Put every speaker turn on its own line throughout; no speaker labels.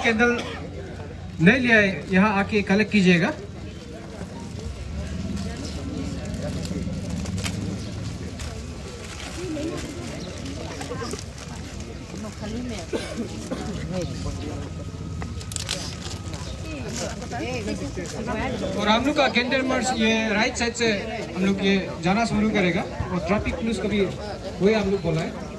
Candle नहीं लिया है, यहाँ आके कलेक्ट कीजिएगा। और हम लोग का कैंडल मार्च ये राइट साइड से हम लोग ये जाना शुरू करेगा और ट्रैफिक पुलिस को भी वही हम लोग बोला है।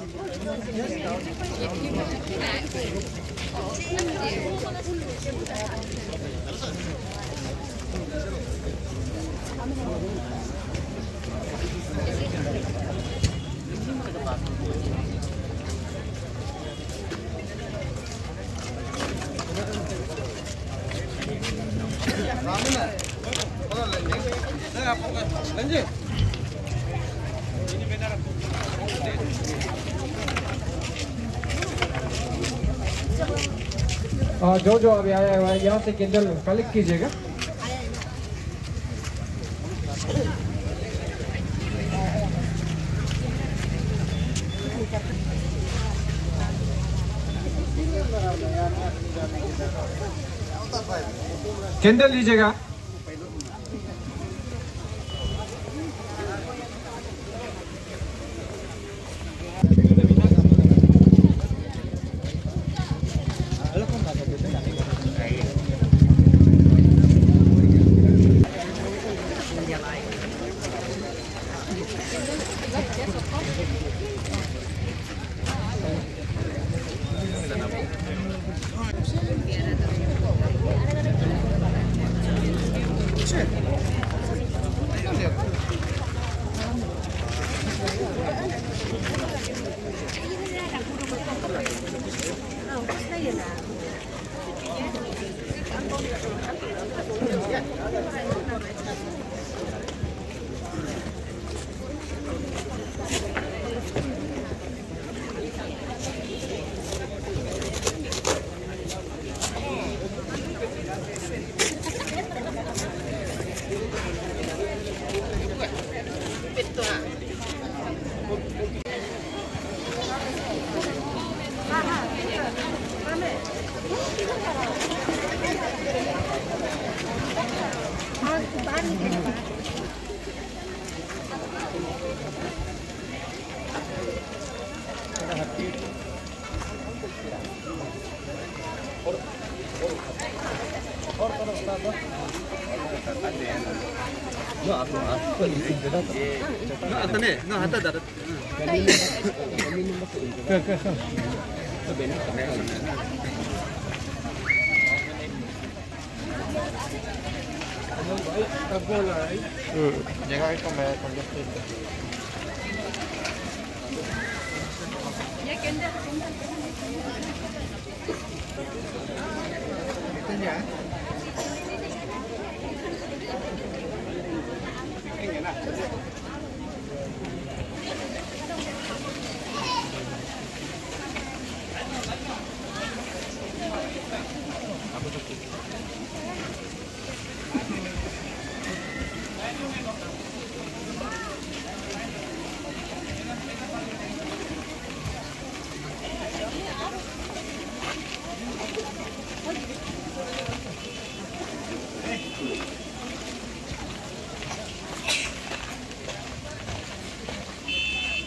जो अभी आया हुआ है यहाँ से कैंडल कलेक्ट कीजिएगा। कैंडल लीजिएगा।
Llega ahí con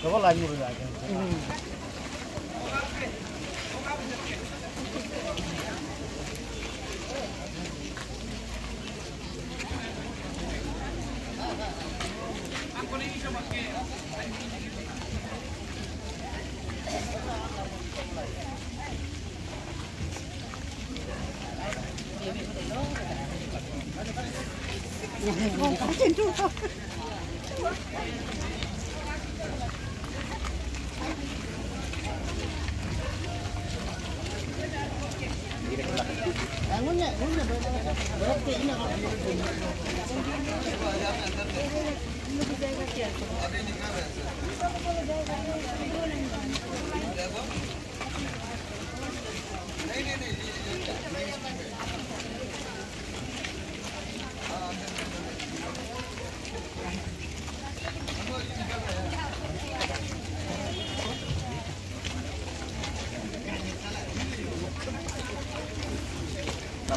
Có lại nhiều rồi.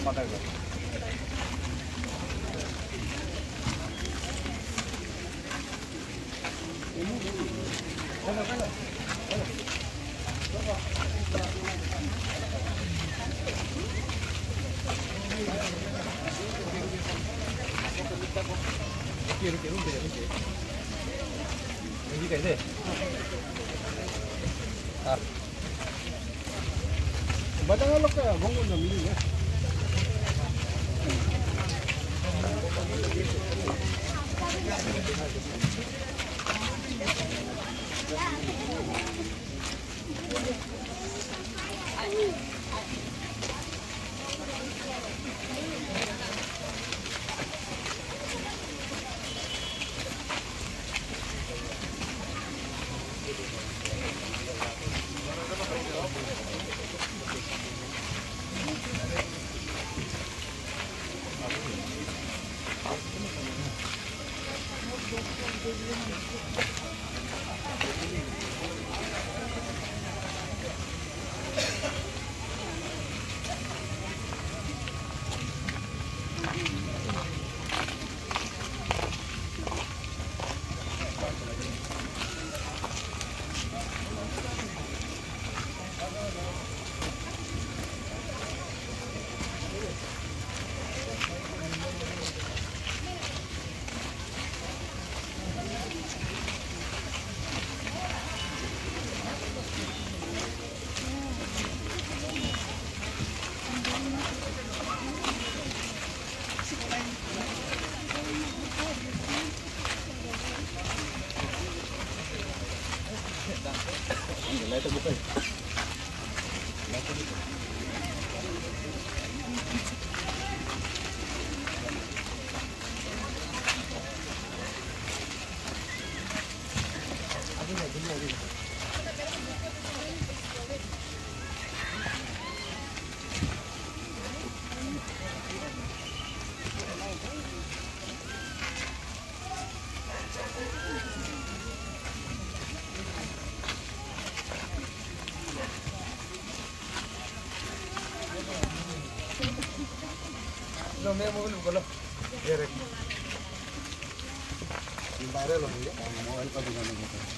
पता है कैसे बताओ लोग का भंगुल ना मिली है No me muevo el color. Viral हो गया मोबाइल पर दिखाने को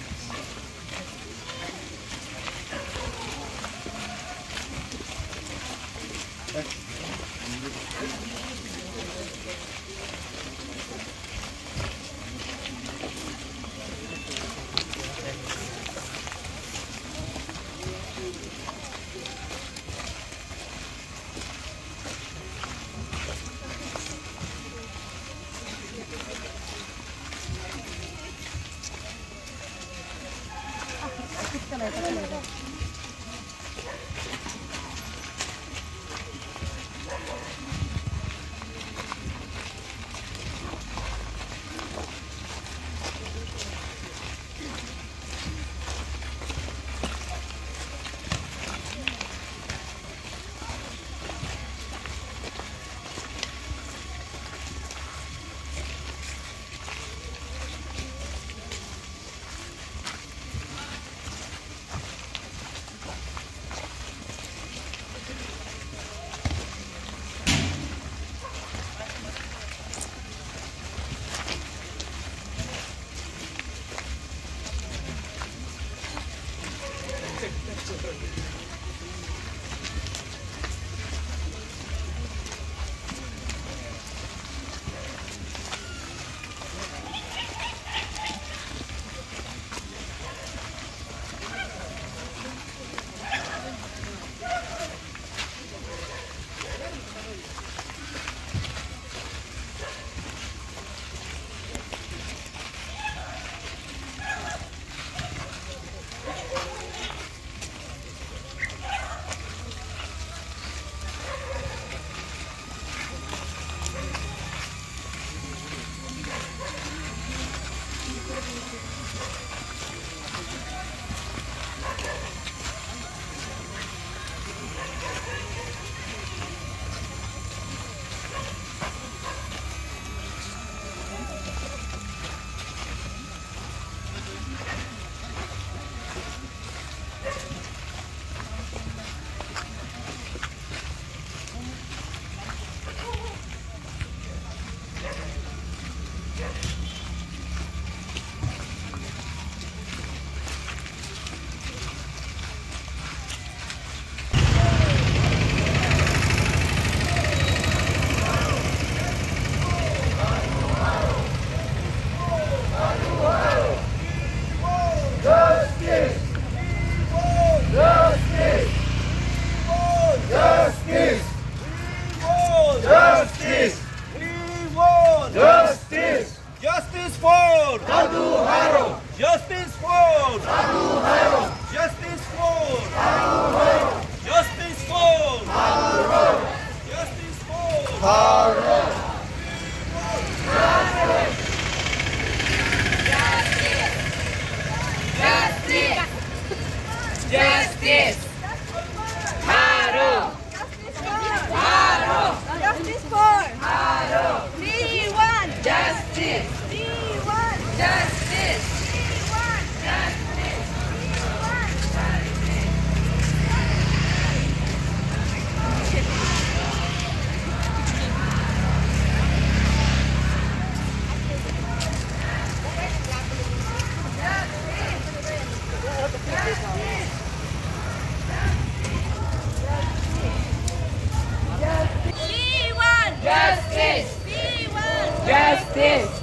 Justice.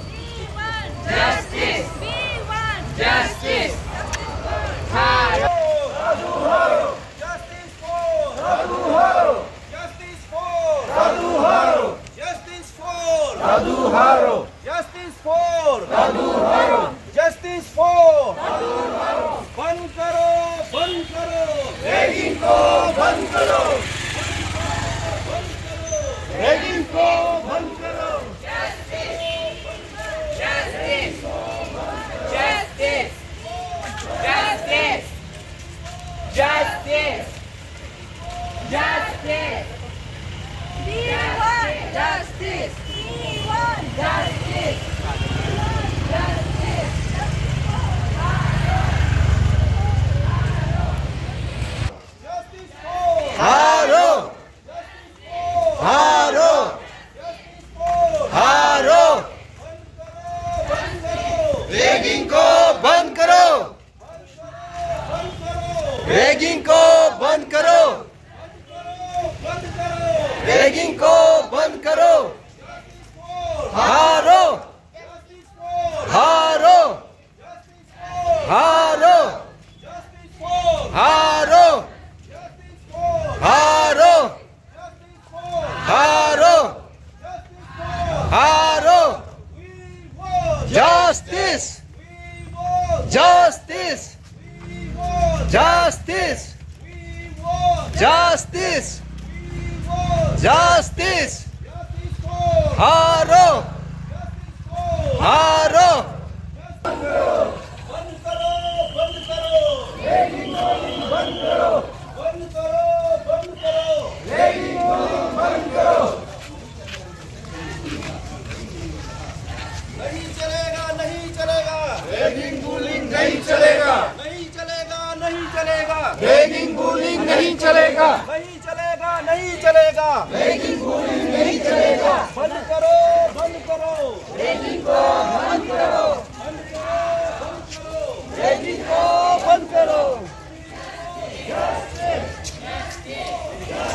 Justice. Justice. Haro.
Justice for Radu Haro. Justice for Radu Haro. Justice for Radu Haro. Justice for Radu Haro. Justice for Radu Haro. बंद करो, बंद करो, ragging को बंद करो, रैगिंग को बंद करो।
Justice. Justice. Justice. Justice. Justice. Justice. We want justice. We want justice. Justice.
Justice for
Haro. Haro.
Justice for
Haro.
बंद करो,
रैगिंग को बंद करो। रैगिंग को बंद करो।
बंद करो,
रैगिंग को बंद करो। हारो।
justice for
हारो। हारो।
justice for
हारो।
justice for
हारो।
justice for
हारो।
justice for
हारो।
we want
Justice.
we want
Justice.
we want
Justice.
we want
Justice.
we want
Justice.
justice for
हारो। हारो।
बंद करो, बंद करो, बंद करो, बंद करो, बंद करो, बंद करो। नहीं चलेगा, नहीं चलेगा,
रैगिंग बुलिंग नहीं चलेगा।
नहीं चलेगा, नहीं चलेगा,
रैगिंग बुलिंग नहीं चलेगा।
नहीं चलेगा, नहीं चलेगा,
रैगिंग बुलिंग नहीं चलेगा।
बंद करो, बंद करो,
रैगिंग को बंद करो।
रैगिंग को बंद करो।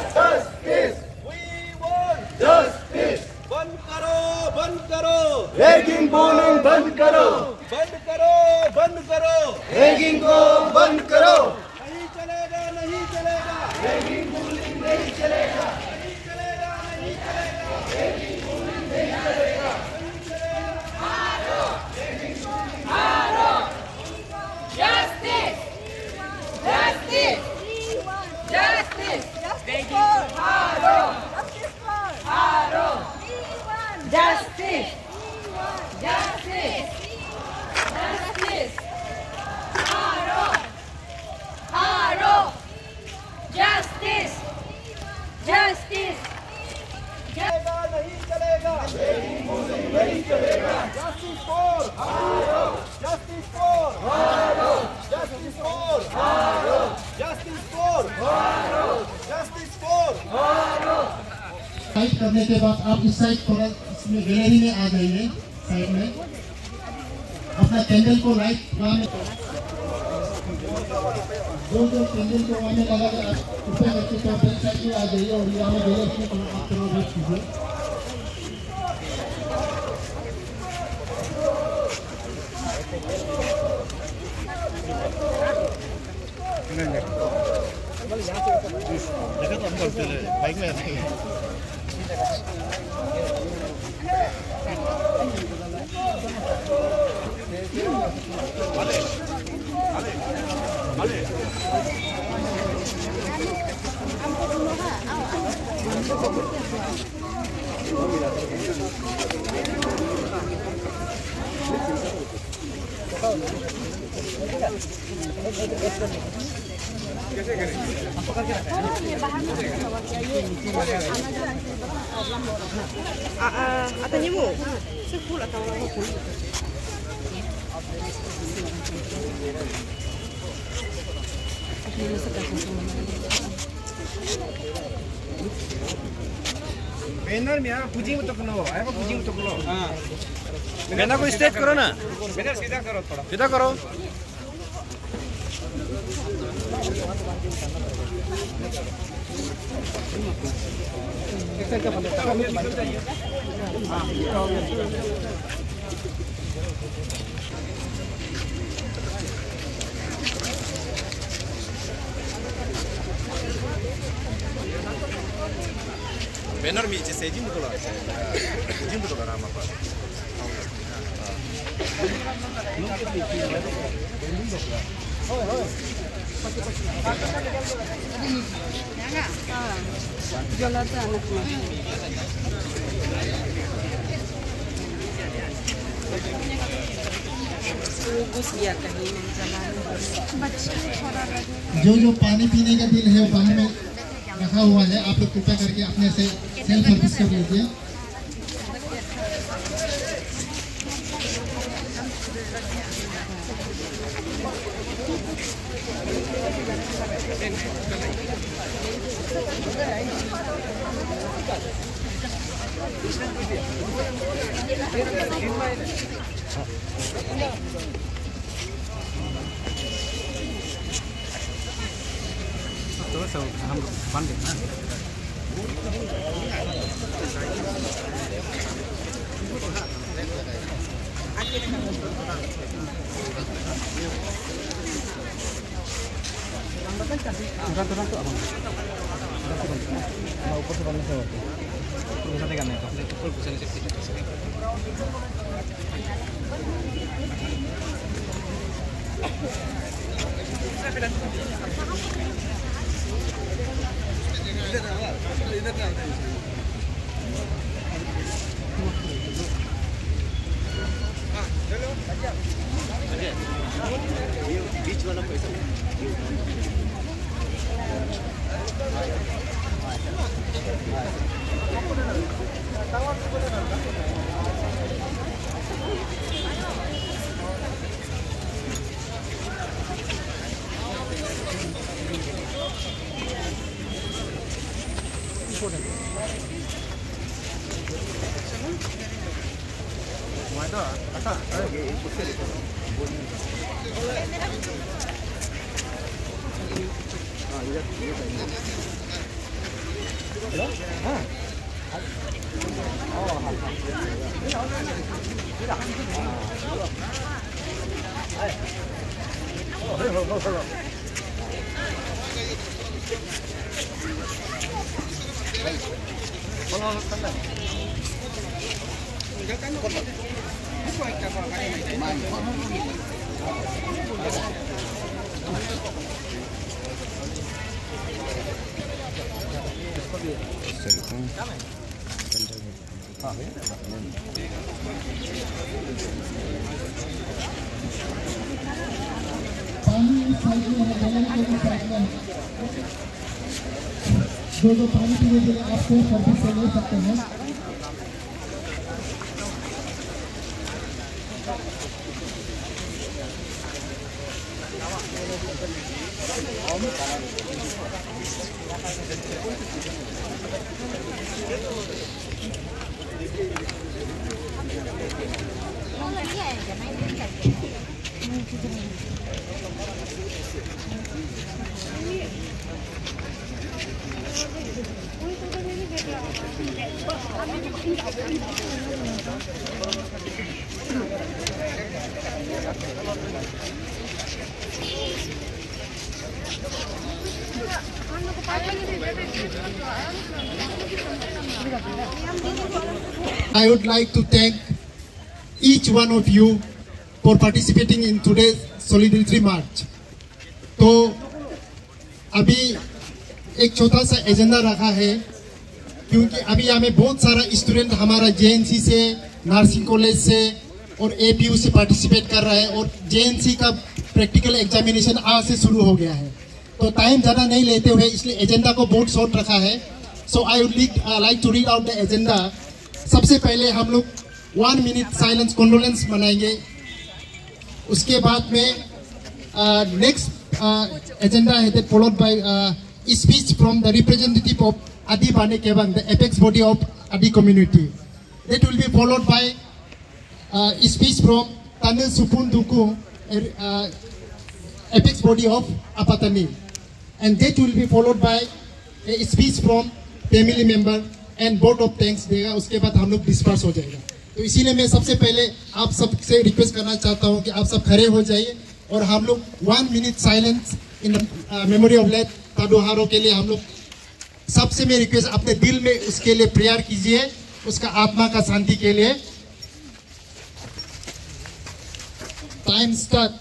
Justice.
We want
Justice.
बंद करो, बंद करो,
रैगिंग बुलिंग बंद करो।
बंद करो, बंद करो।
रैगिंग को बंद करो।
नहीं चलेगा, नहीं चलेगा,
रैगिंग बुलिंग नहीं चलेगा।
नहीं चलेगा, नहीं चलेगा।
Justice. Justice. Justice.
Justice for
Haro.
Justice for
Haro.
we want
Justice.
we want
Justice. Justice. Haro. Haro. Justice. Justice.
चलेगा, नहीं चलेगा, नहीं चलेगा। Justice for Justice for Justice for Justice for Justice for
side करने के बाद आप इस साइड थोड़ा इसमें गैलरी में आ जाइए। साइड में अपना कैंडल को लाइट वहाँ में जो कैंडल को वहाँ में लगा के आप ऊपर रखिए तो बैक साइड में आ जाइए और यहाँ में गैलरी में आप थोड़ा वेट कीजिए।
बाइक में रहेंगे।
Atanya mo, sepul atau apa?
Banner में पुजिंग तो करो, आया पुजिंग तो करो।
हाँ
बैनर को स्ट्रेट करो ना,
बेटा सीधा करो थोड़ा
सीधा करो। Benar mi seji betul lah. Seji betul lah apa?
जो पानी पीने का बिल है बाहर में रखा हुआ है, आप लोग कृपया करके अपने से सेल्फ सर्विस कर लीजिए।
तो हम बंद है ना। तुरंत अब ऊपर से बंद से ऊपर करने का ऊपर घुसने से
बीच वाला पैसा
जो पानी पीने के लिए आपको सर्विस से ले सकते हैं। I would like to thank each one of you for participating in today's Solidarity March. तो अभी एक छोटा सा एजेंडा रखा है, क्योंकि अभी हमें बहुत सारा स्टूडेंट हमारा जेएनसी से, नर्सिंग कॉलेज से और एपीयू से पार्टिसिपेट कर रहा है, और जेएनसी का प्रैक्टिकल एग्जामिनेशन आज से शुरू हो गया है। तो टाइम ज़्यादा नहीं लेते हुए इसलिए एजेंडा को बहुत शॉर्ट रखा है। So I would like to read out the agenda. सबसे पहले हम लोग 1 मिनट साइलेंस कंडोलेंस मनाएंगे। उसके बाद में नेक्स्ट एजेंडा है that followed by speech from the representative of Adi Bane Kebang, the apex body of Adi community. That will be followed by a speech from Tanil Supun Duku, apex body of Apatani. and that will be followed by a speech from family member and vote of thanks देगा. उसके बाद हम लोग disperse हो जाएगा. तो इसीलिए मैं सबसे पहले आप सबसे रिक्वेस्ट करना चाहता हूं कि आप सब खड़े हो जाइए और हम लोग 1 minute silence in memory of late Tadu Haro के लिए हम लोग सबसे मैं रिक्वेस्ट अपने दिल में उसके लिए प्रेयर कीजिए, उसका आत्मा का शांति के लिए. Time start.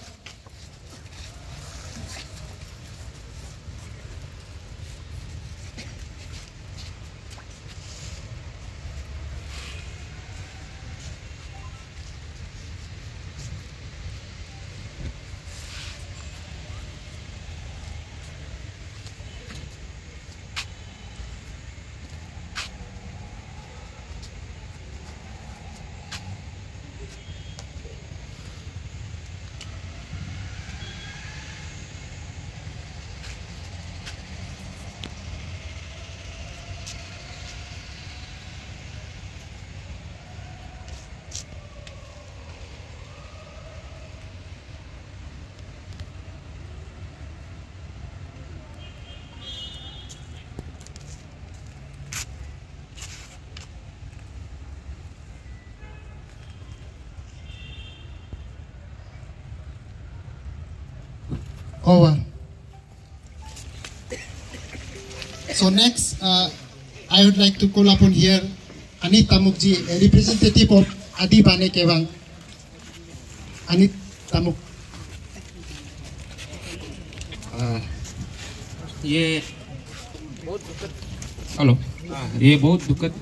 Over. So next, I would like to call upon here Anit Tamukji, a representative of Adi Bane Kewang. Anit Tamuk.
ये हेलो ये बहुत दुखद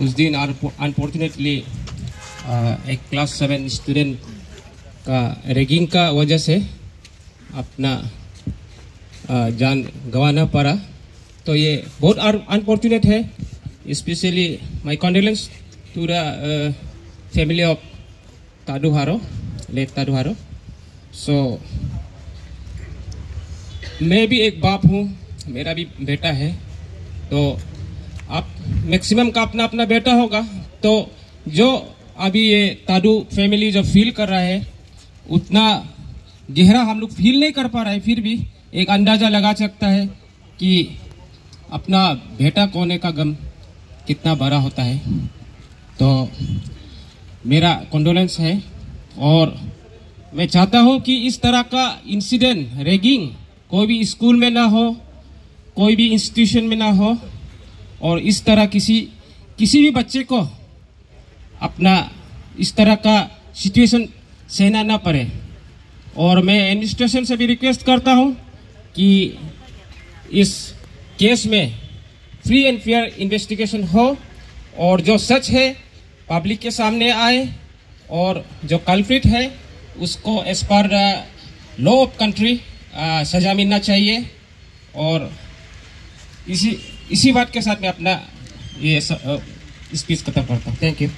उस दिन अनफॉर्चुनेटली एक क्लास 7 स्टूडेंट का रैगिंग का वजह से अपना जान गंवाना पड़ा. तो ये बहुत अनफॉर्चुनेट है. Specially my condolence to the family of Tadu Haro, late Tadu हारो. सो मैं भी एक बाप हूँ, मेरा भी बेटा है. तो आप मैक्सिमम का अपना अपना बेटा होगा. तो जो अभी ये ताडू फैमिली जो फील कर रहा है उतना गहरा हम लोग फील नहीं कर पा रहे हैं. फिर भी एक अंदाज़ा लगा सकता है कि अपना बेटा खोने का गम कितना बड़ा होता है. तो मेरा कंडोलेंस है और मैं चाहता हूँ कि इस तरह का इंसिडेंट रैगिंग कोई भी स्कूल में ना हो, कोई भी इंस्टीट्यूशन में ना हो और इस तरह किसी भी बच्चे को अपना इस तरह का सिचुएशन सहना ना पड़े. और मैं एडमिनिस्ट्रेशन से भी रिक्वेस्ट करता हूं कि इस केस में फ्री एंड फेयर इन्वेस्टिगेशन हो और जो सच है पब्लिक के सामने आए और जो कल्प्रिट है उसको as per the law of country सजा मिलना चाहिए. और इसी बात के साथ मैं अपना ये स्पीच खत्म करता हूँ. Thank you.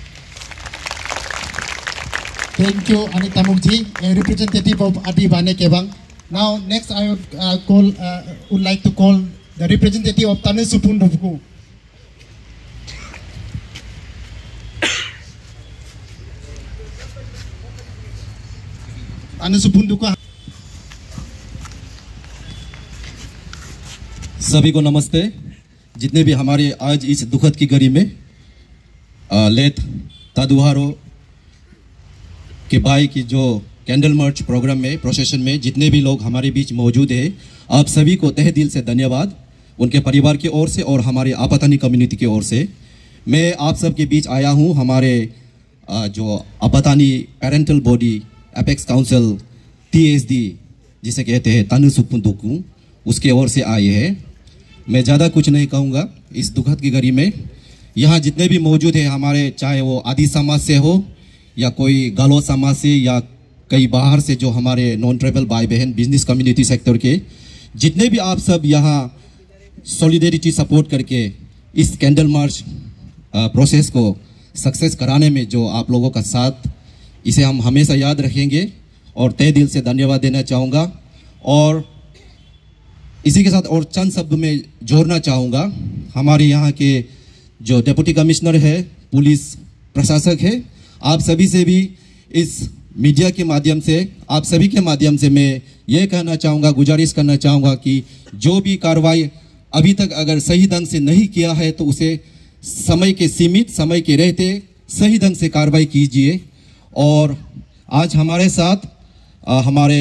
Thank you, Anit Tamukji, a representative of Adi Bane Kewang. Now, next I would like to call the representative of Tanu Supun Dovku. Tanu Supun Dovku.
सभी को नमस्ते. जितने भी हमारे आज इस दुखद की घड़ी में लेट ताडू हारो के भाई की जो कैंडल मार्च प्रोग्राम में प्रोसेशन में जितने भी लोग हमारे बीच मौजूद हैं, आप सभी को तहे दिल से धन्यवाद. उनके परिवार की ओर से और हमारे आपातानी कम्युनिटी की ओर से मैं आप सब के बीच आया हूं. हमारे जो Apatani parental body apex council TSD जिसे कहते हैं तानु सुपुन दोकू, उसके ओर से आए हैं. मैं ज़्यादा कुछ नहीं कहूँगा इस दुखद की घड़ी में. यहाँ जितने भी मौजूद हैं हमारे, चाहे वो आदि समाज से हो या कोई गालो समाज से या कई बाहर से जो हमारे नॉन ट्राइबल भाई बहन बिजनेस कम्युनिटी सेक्टर के, जितने भी आप सब यहाँ सॉलिडेरिटी सपोर्ट करके इस कैंडल मार्च प्रोसेस को सक्सेस कराने में जो आप लोगों का साथ, इसे हम हमेशा याद रखेंगे और तहे दिल से धन्यवाद देना चाहूँगा. और इसी के साथ और चंद शब्द में जोड़ना चाहूँगा. हमारे यहाँ के जो डिप्टी कमिश्नर है, पुलिस प्रशासक है, आप सभी से भी इस मीडिया के माध्यम से, आप सभी के माध्यम से मैं ये कहना चाहूँगा, गुजारिश करना चाहूँगा कि जो भी कार्रवाई अभी तक अगर सही ढंग से नहीं किया है तो उसे समय के सीमित समय के रहते सही ढंग से कार्रवाई कीजिए। और आज हमारे साथ हमारे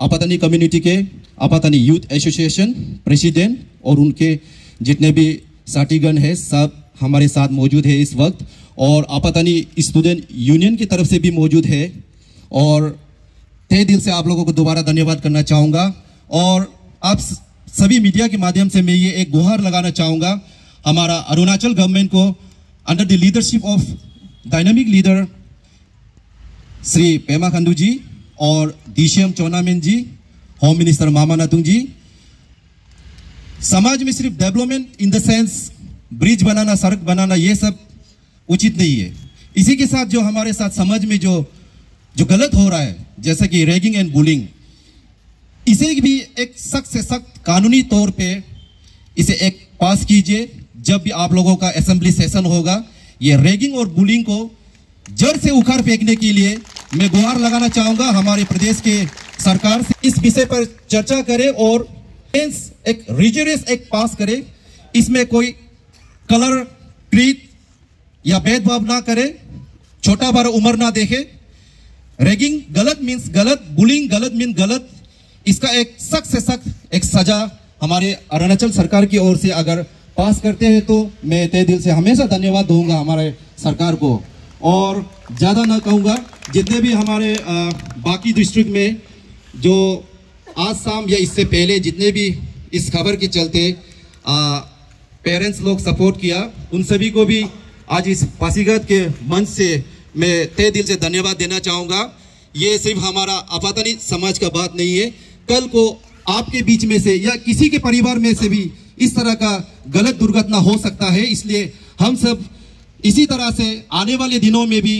आपातनी कम्युनिटी के आपातनी यूथ एसोसिएशन प्रेसिडेंट और उनके जितने भी साथीगण हैं सब हमारे साथ मौजूद है इस वक्त, और आपातनी स्टूडेंट यूनियन की तरफ से भी मौजूद है। और तहे दिल से आप लोगों को दोबारा धन्यवाद करना चाहूँगा। और आप सभी मीडिया के माध्यम से मैं ये एक गुहार लगाना चाहूँगा हमारा अरुणाचल गवर्नमेंट को, under the leadership of dynamic leader Shri Pema Khandu ji और DCM Chowna Mein ji, home minister Mama Natung ji, समाज में सिर्फ development in the sense bridge बनाना, सड़क बनाना, ये सब उचित नहीं है। इसी के साथ जो हमारे साथ समाज में जो गलत हो रहा है, जैसे कि रैगिंग एंड बुलिंग, इसे भी एक सख्त से सख्त कानूनी तौर पे इसे एक पास कीजिए। जब भी आप लोगों का असेंबली सेशन होगा, ये रैगिंग और बुलिंग को जड़ से उखाड़ फेंकने के लिए मैं गुहार लगाना चाहूंगा हमारे प्रदेश के सरकार से, इस विषय पर चर्चा करे और एक रिजर्वेस एक्ट पास करे। इसमें कोई कलर, क्रीड या भेदभाव ना करे, छोटा बड़ा उम्र ना देखे। रैगिंग गलत मीन्स गलत, बुलिंग गलत मीन गलत। इसका एक सख्त से सख्त एक सजा हमारे अरुणाचल सरकार की ओर से अगर पास करते हैं तो मैं तहे दिल से हमेशा धन्यवाद दूंगा हमारे सरकार को। और ज़्यादा ना कहूँगा, जितने भी हमारे बाकी डिस्ट्रिक्ट में जो आज शाम या इससे पहले जितने भी इस खबर के चलते पेरेंट्स लोग सपोर्ट किया, उन सभी को भी आज इस पासीघाट के मंच से मैं तहे दिल से धन्यवाद देना चाहूँगा। ये सिर्फ हमारा आपातनी समाज का बात नहीं है, कल को आपके बीच में से या किसी के परिवार में से भी इस तरह का गलत दुर्घटना हो सकता है। इसलिए हम सब इसी तरह से आने वाले दिनों में भी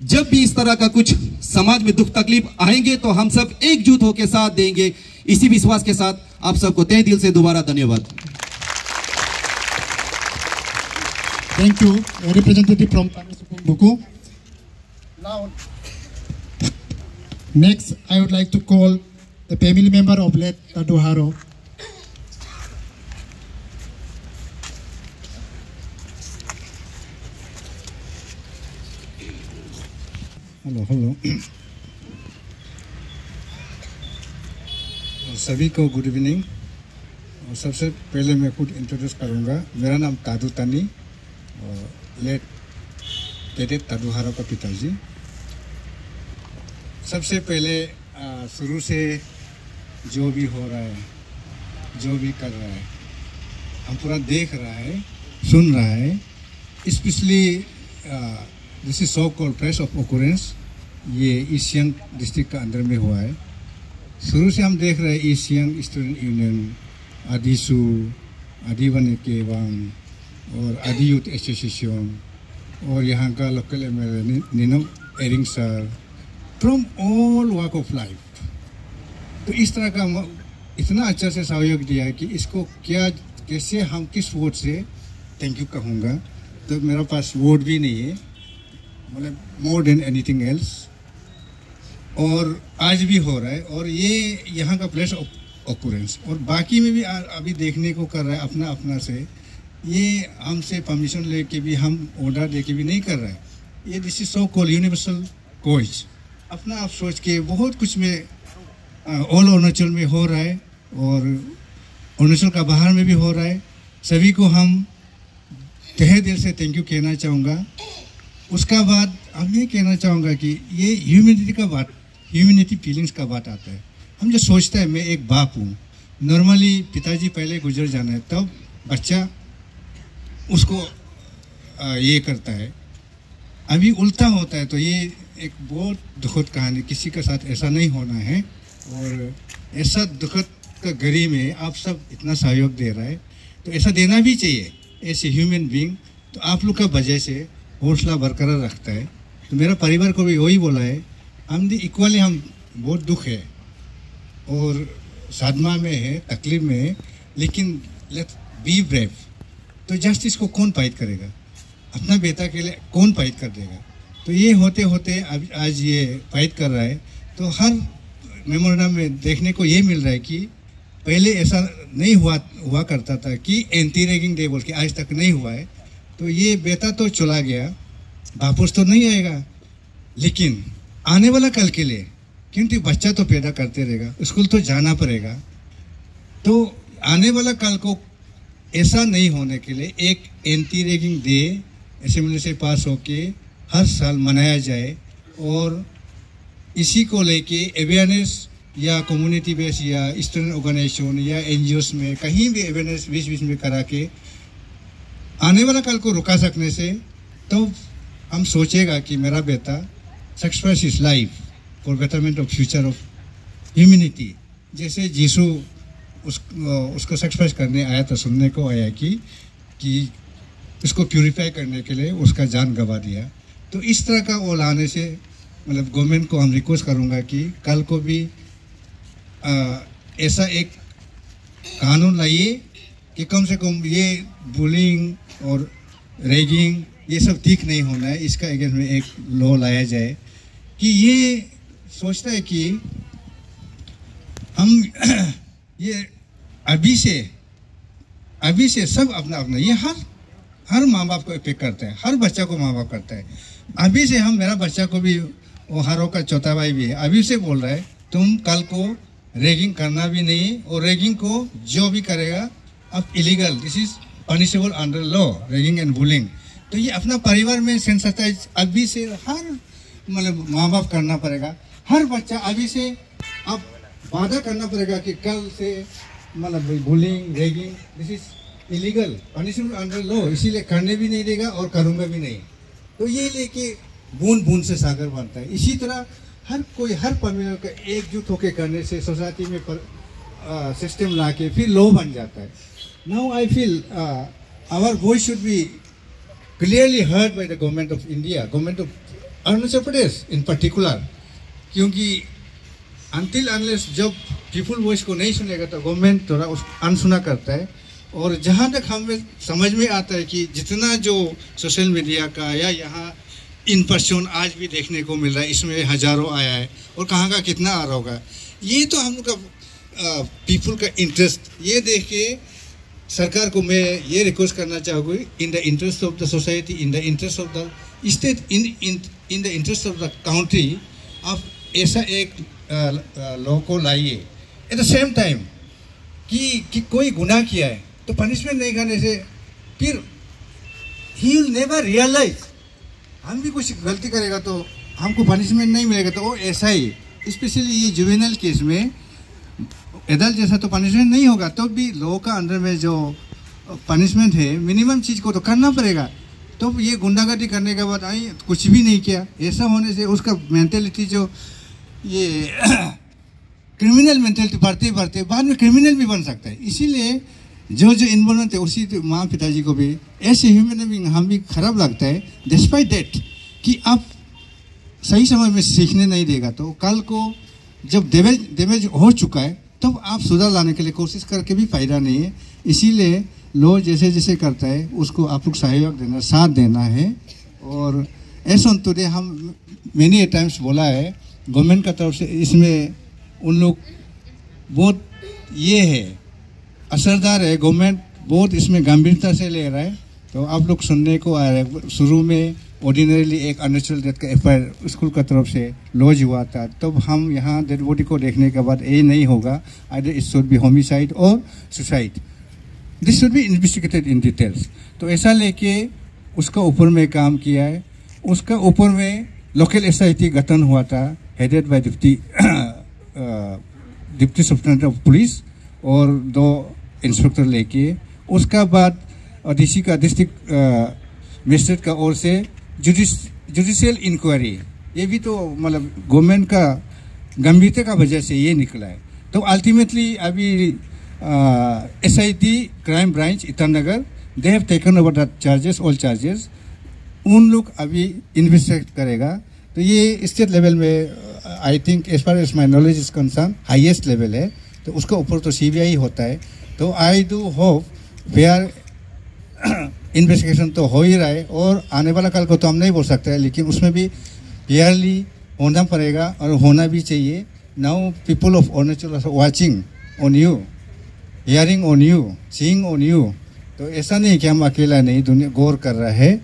जब भी इस तरह का कुछ समाज में दुख तकलीफ आएंगे तो हम सब एकजुट होकर साथ देंगे। इसी विश्वास के साथ आप सबको तहे दिल से दोबारा धन्यवाद।
Thank you, representative from Buku. Now, next, I would like to call the family member of late Tadu Haro.
Hello सभी को गुड इवनिंग। और सबसे पहले मैं खुद इंट्रोड्यूस करूंगा। मेरा नाम तादू तानी और लेट तेरे तादू हारो का पिताजी। सबसे पहले शुरू से जो भी हो रहा है, जो भी कर रहा है, हम पूरा देख रहा है, सुन रहा है। Specially this is so called place of occurrence, ये ईस्ट सियांग डिस्ट्रिक्ट का अंदर में हुआ है। शुरू से हम देख रहे हैं East Siang student union, Adisu, Adi Bane Kebang और आदि यूथ एसोसिएशन और यहाँ का local MLA Ninong Ering sir, from all walk of life. तो इस तरह का इतना अच्छा से सहयोग दिया है कि इसको क्या कैसे हम किस वर्ड से थैंक यू कहूँगा। तो मेरा पास वर्ड भी नहीं है, मतलब मोर देन एनीथिंग एल्स। और आज भी हो रहा है और ये यहाँ का प्लेस ऑफ ऑकरेंस और बाकी में भी अभी देखने को कर रहा है अपना अपना से। ये हमसे परमिशन लेके भी, हम ऑर्डर देके भी नहीं कर रहा है। ये this is so called universal coach, अपना आप सोच के बहुत कुछ में ऑल अरुणाचल में हो रहा है और अरुणाचल का बाहर में भी हो रहा है। सभी को हम तहे दिल से थैंक यू कहना चाहूँगा। उसका बाद हम ये कहना चाहूँगा कि ये ह्यूमैनिटी का बात, ह्यूमैनिटी फीलिंग्स का बात आता है। हम जो सोचता है मैं एक बाप हूँ, नॉर्मली पिताजी पहले गुजर जाना है तब बच्चा उसको ये करता है। अभी उल्टा होता है। तो ये एक बहुत दुखद कहानी, किसी के साथ ऐसा नहीं होना है। और ऐसा दुखद का घड़ी में आप सब इतना सहयोग दे रहा है तो ऐसा देना भी चाहिए ऐसे ह्यूमन बीइंग। तो आप लोग का वजह से हौसला बरकरार रखता है। तो मेरा परिवार को भी वही बोला है, हम इक्वली हम बहुत दुख है और साधमा में है, तकलीफ में है, लेकिन लेट्स बी ब्रेव। तो जस्टिस को कौन फाइट करेगा? अपना बेटा के लिए कौन फाइट कर देगा? तो तो ये होते होते अब आज ये फाइट कर रहा है। तो हर मेमोरेंडम में देखने को ये मिल रहा है कि पहले ऐसा नहीं हुआ करता था कि एंटी रैगिंग डे बोल के, आज तक नहीं हुआ है। तो ये बेटा तो चला गया, वापस तो नहीं आएगा, लेकिन आने वाला कल के लिए क्योंकि बच्चा तो पैदा करते रहेगा, स्कूल तो जाना पड़ेगा। तो आने वाला कल को ऐसा नहीं होने के लिए एक एंटी रैगिंग डे असेंबली से पास होके हर साल मनाया जाए, और इसी को लेके अवेयरनेस या कम्युनिटी बेस या स्टूडेंट ऑर्गेनाइजेशन या एनजीओस में कहीं भी अवेयरनेस बीच बीच में करा के आने वाला कल को रुका सकने से, तो हम सोचेगा कि मेरा बेटा sacrifice his life for betterment of future of humanity। जैसे यीशु उसको sacrifice करने आया था, सुनने को आया कि उसको प्यूरिफाई करने के लिए उसका जान गंवा दिया। तो इस तरह का वो लाने से मतलब गवर्नमेंट को हम रिक्वेस्ट करूँगा कि कल को भी ऐसा एक कानून लाइए कि कम से कम ये बुलिंग और रैगिंग ये सब ठीक नहीं होना है। इसका अगेंस्ट में एक लॉ लाया जाए कि ये सोचता है कि हम ये अभी से सब अपना अपना, ये हर माँ बाप को इफेक्ट करता है, हर बच्चा को माँ बाप करता है। अभी से हम, मेरा बच्चा को भी, वो हारो का चौथा भाई भी है, अभी से बोल रहा है तुम कल को रैगिंग करना भी नहीं, और रैगिंग को जो भी करेगा अब illegal, this is punishable under law, ragging and bullying. तो ये अपना परिवार में सेंसिटाइज अभी से हर मतलब माँ बाप करना पड़ेगा। हर बच्चा अभी से अब वादा करना पड़ेगा कि कल से मतलब bullying ragging this is illegal, punishable under law, इसीलिए करने भी नहीं देगा और करूँगा भी नहीं। तो ये लेके बूंद बूंद से सागर बनता है। इसी तरह हर कोई, हर परिवार का एकजुट होकर करने से सोसाइटी में सिस्टम ला के फिर लॉ बन जाता है। Now I feel our voice should be clearly heard by the government of India, government of Arunachal Pradesh in particular, क्योंकि until unless जब पीपुल वॉइस को नहीं सुनेगा तो गवर्नमेंट थोड़ा अनसुना करता है। और जहाँ तक हमें समझ में आता है कि जितना जो सोशल मीडिया का या यहाँ इन पर्सन आज भी देखने को मिल रहा है, इसमें हज़ारों आया है और कहाँ का कितना आ रहा होगा, ये तो हम लोग का पीपुल का इंटरेस्ट ये देख के सरकार को मैं ये रिक्वेस्ट करना चाहूँगी, in the interest of the society, in the interest of the state, in the interest of the country, आप ऐसा एक लॉ को लाइए। एट द सेम टाइम कि कोई गुनाह किया है तो पनिशमेंट नहीं करने से फिर ही विल नेवर रियलाइज, हम भी कुछ गलती करेगा तो हमको पनिशमेंट नहीं मिलेगा, तो वो ऐसा ही, स्पेशली ये जुवेनाइल केस में एडल्ट जैसा तो पनिशमेंट नहीं होगा, तो भी लॉ का अंडर में जो पनिशमेंट है मिनिमम चीज़ को तो करना पड़ेगा। तो ये गुंडागर्दी करने के बाद आई कुछ भी नहीं किया, ऐसा होने से उसका मेंटेलिटी जो ये क्रिमिनल मेंटेलिटी बढ़ते बढ़ते बाद में क्रिमिनल भी बन सकता है। इसीलिए जो इन्वॉल्वमेंट है उसी माँ पिताजी को भी ऐसे ह्यूमन बीइंग हम भी खराब लगता है, डिस्पाइट दैट कि आप सही समय में सीखने नहीं देगा तो कल को जब डैमेज हो चुका है तब तो आप सुधार लाने के लिए कोशिश करके भी फायदा नहीं है। इसीलिए लॉ जैसे जैसे करता है उसको आप लोग सहयोग देना, साथ देना है। और ऐसा टुडे हम मैनी टाइम्स बोला है गवर्नमेंट का तरफ से, इसमें उन लोग बहुत ये है असरदार है, गवर्नमेंट बहुत इसमें गंभीरता से ले रहा है। तो आप लोग सुनने को आ रहा है, शुरू में ऑर्डिनरीली एक अननेचुरल डेथ का एफआईआर स्कूल का तरफ से लॉज हुआ था, तब हम यहाँ डेड बॉडी को देखने के बाद ये नहीं होगा, either it should be homicide और suicide, this should be investigated in details. तो ऐसा लेके उसका ऊपर में काम किया है। उसका ऊपर में लोकल एसआईटी गठन हुआ था, headed by deputy superintendent of police और 2 इंस्पेक्टर लेके। उसका बाद डीसी का डिस्ट्रिक्ट मजिस्ट्रेट का ओर से जुडिशियल इंक्वायरी, ये भी तो मतलब गवर्नमेंट का गंभीरता का वजह से ये निकला है। तो अल्टीमेटली अभी SIT crime branch Itanagar they have taken over the charges, all charges, उन लोग अभी इन्वेस्टिगेट करेगा। तो ये स्टेट लेवल में I think as far as my knowledge is concern highest level है, तो उसका ऊपर तो सीबीआई होता है। तो I do hope we are investigation तो हो ही रहा है और आने वाला कल को तो हम नहीं बोल सकते हैं, लेकिन उसमें भी क्लियरली होना पड़ेगा और होना भी चाहिए। Now people of Arunachal are watching on you, hearing on you, seeing on you. तो ऐसा नहीं कि हम अकेला नहीं, दुनिया गौर कर रहा है।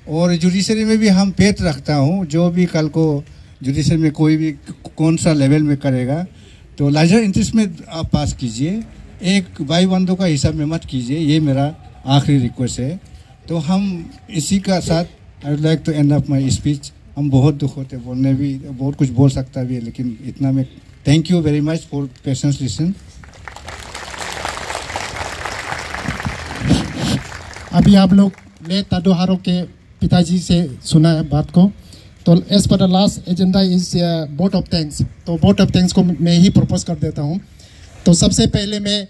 और जुडिशरी में भी हम पेट रखता हूँ, जो भी कल को जुडिशरी में कोई भी कौन सा लेवल में करेगा तो लार्जर इंटरेस्ट में आप पास कीजिए, एक भाई बंधु का हिसाब में मत कीजिए, ये मेरा आखिरी रिक्वेस्ट है। तो हम इसी का साथ I would like to end up my speech. हम बहुत दुख होते बोलने भी, बहुत कुछ बोल सकता भी है, लेकिन इतना में thank you very much for patience listen.
अभी आप लोग ने ताडू हारो के पिताजी से सुना है बात को। तो as per the last agenda is vote of thanks. तो वोट ऑफ थैंक्स को मैं ही प्रपोज कर देता हूँ। तो सबसे पहले मैं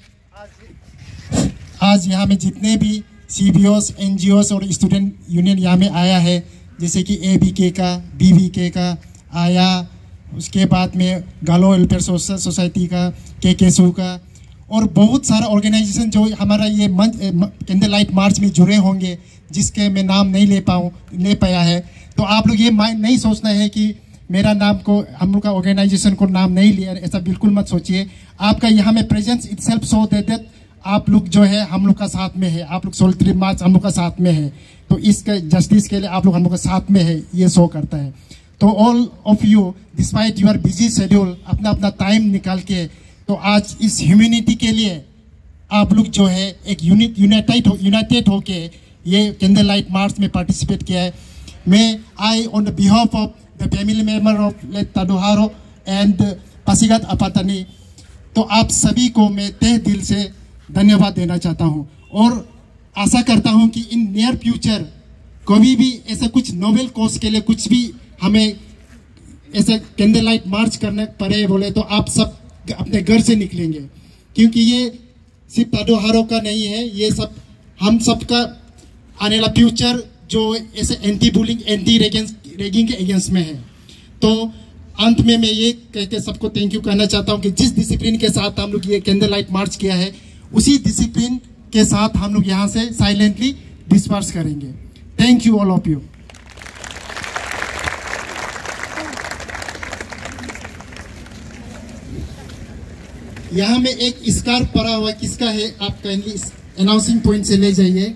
आज यहाँ में जितने भी CBOs, NGOs और स्टूडेंट यूनियन यहाँ में आया है, जैसे कि ABK का, BVK का आया, उसके बाद में गालो वेलफेयर सोसाइटी का, KKSU का, और बहुत सारा ऑर्गेनाइजेशन जो हमारा ये कैंडल लाइट मार्च में जुड़े होंगे, जिसके मैं नाम नहीं ले पाया है। तो आप लोग ये नहीं सोचना है कि मेरा नाम को, हम लोग का ऑर्गेनाइजेशन को नाम नहीं लिया, ऐसा बिल्कुल मत सोचिए। आपका यहाँ में प्रेजेंस इटसेल्फ शो दैट आप लोग जो है हम लोग का साथ में है, आप लोग सोलिडरिटी मार्च हम लोग का साथ में है। तो इसके जस्टिस के लिए आप लोग हम लोग का साथ में है, ये शो करता है। तो all of you despite your busy schedule अपना अपना टाइम निकाल के तो आज इस ह्यूमैनिटी के लिए आप लोग जो है एक यूनाइटेड होके ये कैंडल लाइट मार्च में पार्टिसिपेट किया है। मैं I on the behalf of the family member of late Tadu Haro and Pasighat Apatani, तो आप सभी को मैं तहे दिल से धन्यवाद देना चाहता हूं और आशा करता हूं कि इन नियर फ्यूचर कभी भी ऐसा कुछ नोबेल कॉज के लिए कुछ भी हमें ऐसे कैंडल लाइट मार्च करने पड़े बोले तो आप सब अपने घर से निकलेंगे, क्योंकि ये सिर्फ ताडू हारो का नहीं है, ये सब हम सब का आने वाला फ्यूचर जो ऐसे एंटी बुलिंग, एंटी रेगिंग के अगेंस्ट में है। तो अंत में मैं ये कहते सबको थैंक यू कहना चाहता हूँ कि जिस डिसिप्लिन के साथ हम लोग ये कैंडल लाइट मार्च किया है, उसी डिसिप्लिन के साथ हम लोग यहाँ से साइलेंटली डिस्पर्स करेंगे। Thank you all of you. यहाँ में एक स्कार्फ पड़ा हुआ किसका है, आप काइंडली अनाउंसिंग पॉइंट से ले जाइए।